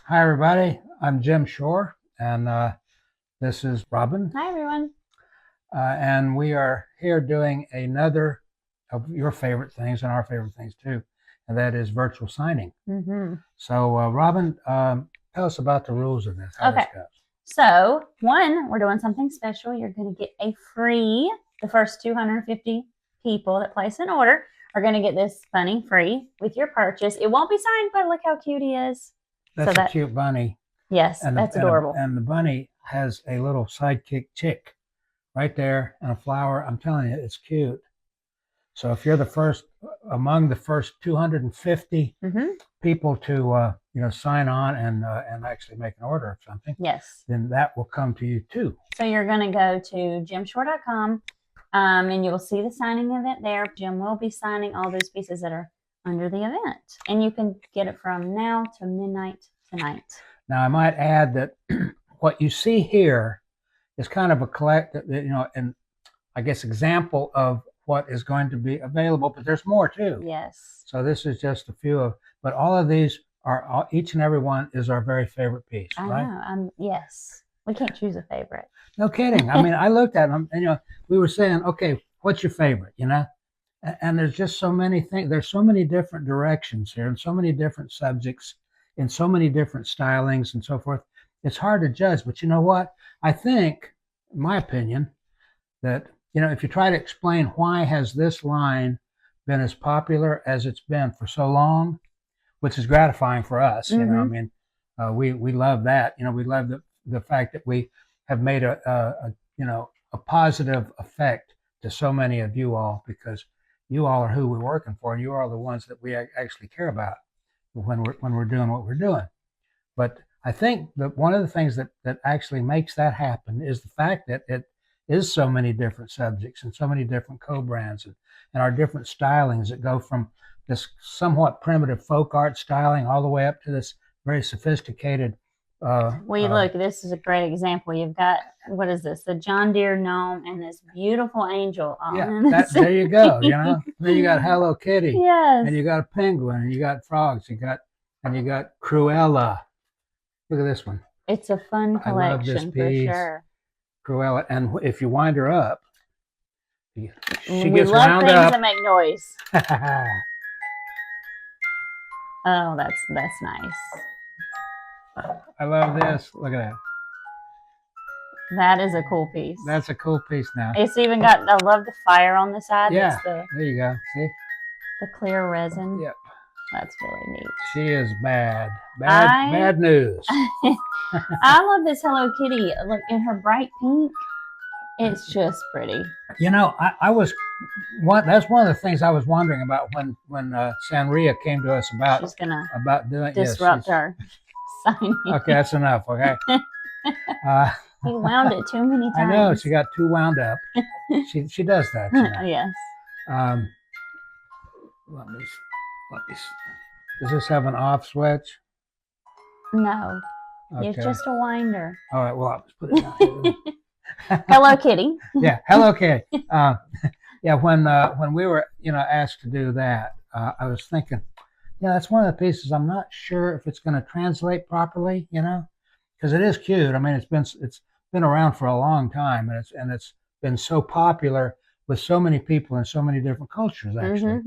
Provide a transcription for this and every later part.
Hi, everybody. I'm Jim Shore, and this is Robin. Hi, everyone. And we are here doing another of your favorite things and our favorite things too, and that is virtual signing. So, Robin, tell us about the rules of this, how this Okay. goes. So, one, we're doing something special. You're going to get the first 250 people that place an order are going to get this bunny free with your purchase. It won't be signed, but look how cute he is. That's a cute bunny. Yes, And that's adorable. And the bunny has a little sidekick chick right there and a flower. I'm telling you, it's cute. So if you're the first among the first 250 people to sign on and actually make an order of something, yes, then that will come to you too. So you're going to go to jimshore.com and you will see the signing event there. Jim will be signing all those pieces that are under the event, and you can get it from now to midnight tonight. Now I might add that what you see here is kind of a and I guess example of what is going to be available, but there's more too. Yes. So this is just a few of, but all of these are, each and every one is our very favorite piece, right? I know. Yes. We can't choose a favorite. No kidding. I mean, I looked at them and, we were saying, okay, what's your favorite, And there's just so many things. There's so many different directions here and so many different subjects and so many different stylings and so forth. It's hard to judge, but you know what? I think, in my opinion, that if you try to explain why has this line been as popular as it's been for so long, which is gratifying for us, I mean, we love that. We love the fact that we have made a positive effect to so many of you all, because you all are who we're working for, and you are the ones that we actually care about when we're doing what we're doing. But I think that one of the things that actually makes that happen is the fact that it is so many different subjects and so many different co-brands and our different stylings that go from this somewhat primitive folk art styling all the way up to this very sophisticated. Look, this is a great example. You've got, what is this? The John Deere gnome and this beautiful angel. There you go. Then you got Hello Kitty. Yes. And you got a penguin, and you got frogs. You got Cruella. Look at this one. It's a fun collection. I love this piece. For sure. Cruella, and if you wind her up, she we gets love wound things up. that make noise. Oh, that's nice. I love this. Look at that. That is a cool piece. That's a cool piece now. It's even got, I love the fire on the side. Yeah, there you go. See? The clear resin. Yep. That's really neat. She is bad. Bad news. I love this Hello Kitty. Look, in her bright pink. It's just pretty. I was that's one of the things I was wondering about when Sanria came to us about she's gonna doing disrupt our signing. Okay, that's enough. Okay. He wound it too many times. I know, she got too wound up. She does that. Yes. Let me. Does this have an off switch? No. Okay. It's just a winder. All right. Well, I'll just put it down here. Hello Kitty. Yeah. Hello Kitty. Yeah. When we were asked to do that, I was thinking, that's one of the pieces I'm not sure if it's going to translate properly. Because it is cute. I mean, it's been around for a long time, and it's been so popular with so many people in so many different cultures, actually.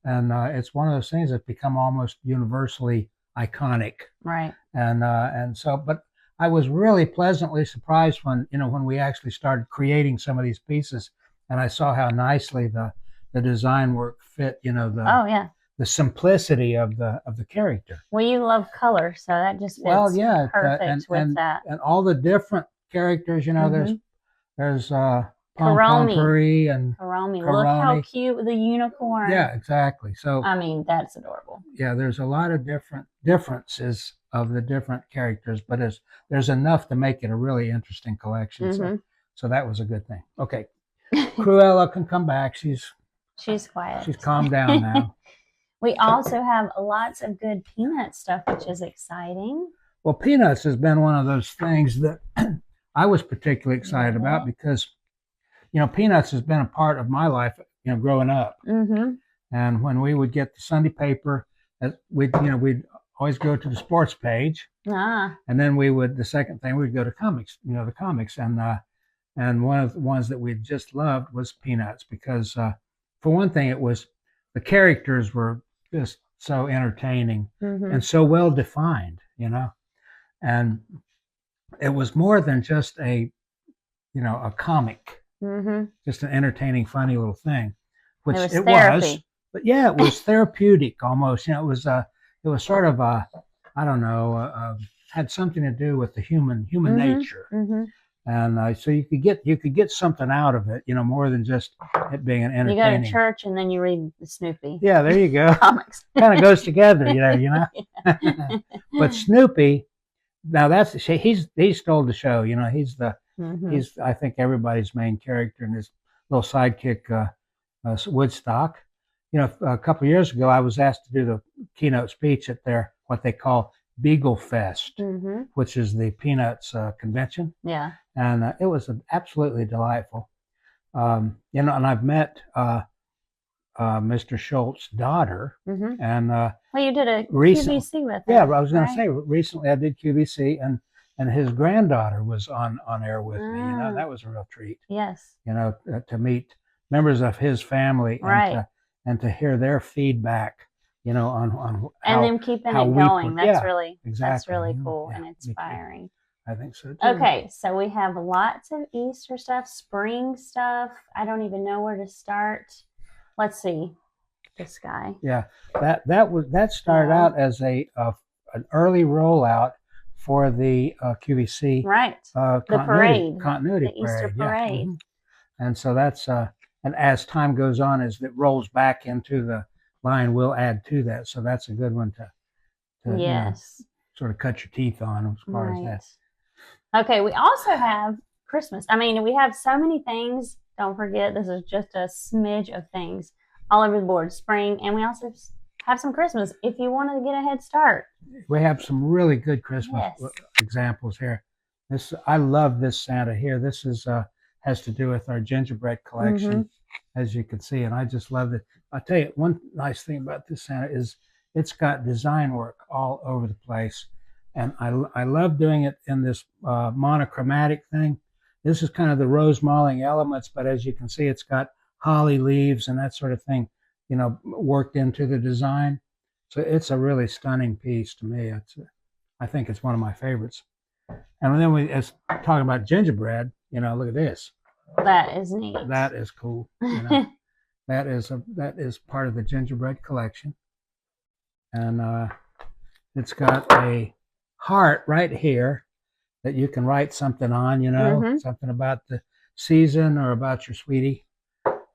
And it's one of those things that's become almost universally iconic. Right. And so, but I was really pleasantly surprised when we actually started creating some of these pieces, and I saw how nicely the design work fit. The simplicity of the character. Well, you love color, so that just fits perfect with that. And all the different characters, there's Karomi. and Karomi. Look how cute with the unicorn. Yeah, exactly. So I mean, that's adorable. Yeah, there's a lot of differences of the different characters, but there's enough to make it a really interesting collection. So that was a good thing. Okay, Cruella can come back. She's quiet. She's calmed down now. We also have lots of good peanut stuff, which is exciting. Well, Peanuts has been one of those things that I was particularly excited about because Peanuts has been a part of my life, growing up. And when we would get the Sunday paper, we'd always go to the sports page, And then the second thing, we'd go to comics, the comics. And one of the ones that we just loved was Peanuts because, for one thing, the characters were just so entertaining and so well defined, and it was more than just a comic, just an entertaining, funny little thing, which it was. But yeah, it was therapeutic almost. It was sort of I don't know, had something to do with the human nature, and so you could get something out of it, more than just it being an entertaining. You go to church and then you read the Snoopy. Yeah, there you go. Comics kind of goes together, But Snoopy, now he stole the show. He's I think everybody's main character in his little sidekick, Woodstock. A couple of years ago, I was asked to do the keynote speech at their what they call Beagle Fest, which is the Peanuts convention. Yeah, and it was absolutely delightful. And I've met Mr. Schultz's daughter, and well, you did a QVC with her. Yeah, I was going to say recently I did QVC, and his granddaughter was on air with me. That was a real treat. Yes. To meet members of his family, and to hear their feedback, on how, and them keeping it going. That's really cool and inspiring. I think so too. Okay, so we have lots of Easter stuff, spring stuff. I don't even know where to start. Let's see, this guy. Yeah, that started out as an early rollout for the QVC. Right. The parade. Continuity the Easter Yeah. parade. And so that's and as time goes on, as it rolls back into the line, we'll add to that. So that's a good one to yes, sort of cut your teeth on as far as that. Okay, we also have Christmas. I mean, we have so many things. Don't forget, this is just a smidge of things all over the board. Spring, and we also have some Christmas if you want to get a head start. We have some really good Christmas examples here. I love this Santa here. This has to do with our gingerbread collection, as you can see, and I just love it. I'll tell you, one nice thing about this Santa is it's got design work all over the place. And I love doing it in this monochromatic thing. This is kind of the rose malling elements, but as you can see, it's got holly leaves and that sort of thing, worked into the design. So it's a really stunning piece to me. I think it's one of my favorites. And then as talking about gingerbread, look at this. That is neat. That is cool. That is part of the gingerbread collection, and it's got a heart right here that you can write something on, something about the season or about your sweetie.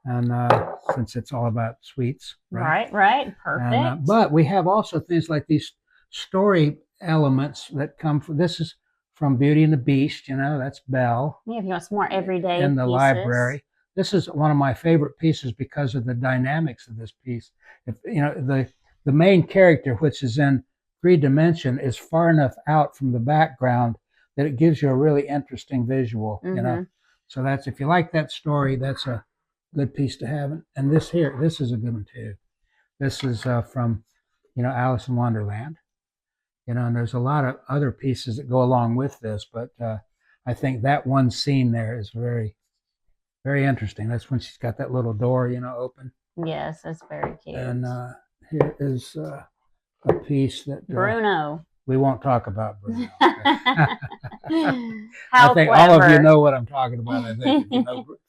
And since it's all about sweets. Right. Perfect. And, but we have also things like these story elements that come from, this is from Beauty and the Beast, that's Belle. Yeah, if you want some more everyday in the pieces. library. This is one of my favorite pieces because of the dynamics of this piece. The main character, which is in 3D, is far enough out from the background that it gives you a really interesting visual. So that's, if you like that story, that's a good piece to have. And this is a good one too. This is from Alice in Wonderland. And there's a lot of other pieces that go along with this, but I think that one scene there is very, very interesting. That's when she's got that little door, open. Yes, that's very cute. And here is a piece that Bruno. We won't talk about Bruno. How I think clever. all of you know what I'm talking about. I think you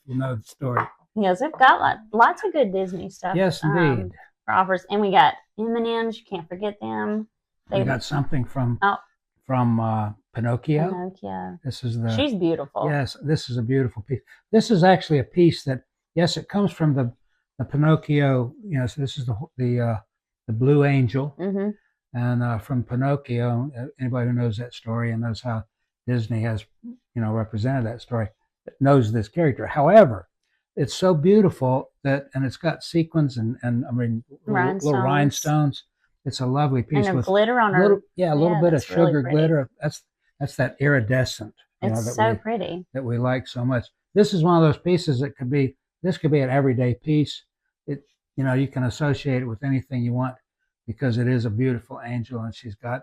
know the story. Yes, we've got lots of good Disney stuff. Yes, indeed. For offers, and we got M&Ms. You can't forget them. We got something from Pinocchio. Pinocchio. She's beautiful. Yes, this is a beautiful piece. This is actually a piece that, yes, it comes from the Pinocchio. So this is the Blue Angel, and from Pinocchio. Anybody who knows that story and knows how Disney has represented that story knows this character. However, it's so beautiful and it's got sequins and little rhinestones. It's a lovely piece and with glitter on her. A little bit of sugar really glitter. That's that iridescent. It's so pretty that we like so much. This is one of those pieces that could be an everyday piece. You can associate it with anything you want because it is a beautiful angel, and she's got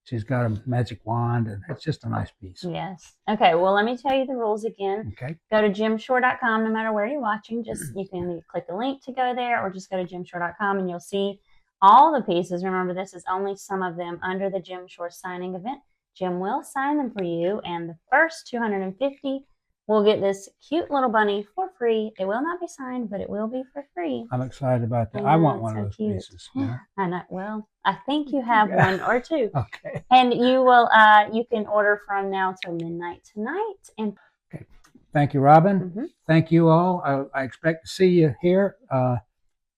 she's got a magic wand, and it's just a nice piece. Yes. Okay. Well, let me tell you the rules again. Okay. Go to jimshore.com no matter where you're watching. Just you can click a link to go there, or just go to jimshore.com and you'll see all the pieces. Remember, this is only some of them under the Jim Shore signing event. Jim will sign them for you, and the first 250 will get this cute little bunny for free. It will not be signed, but it will be for free. I'm excited about that. I I know, want it's one so of those cute. pieces. Yeah. I know. Well, I think you have one or two. Okay. And you will you can order from now till midnight tonight. And Okay. Thank you, Robin. Thank you all. I expect to see you here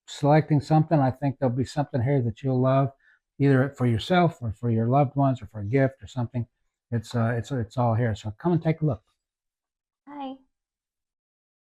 selecting something. I think there'll be something here that you'll love, either for yourself or for your loved ones or for a gift or something. It's all here. So come and take a look.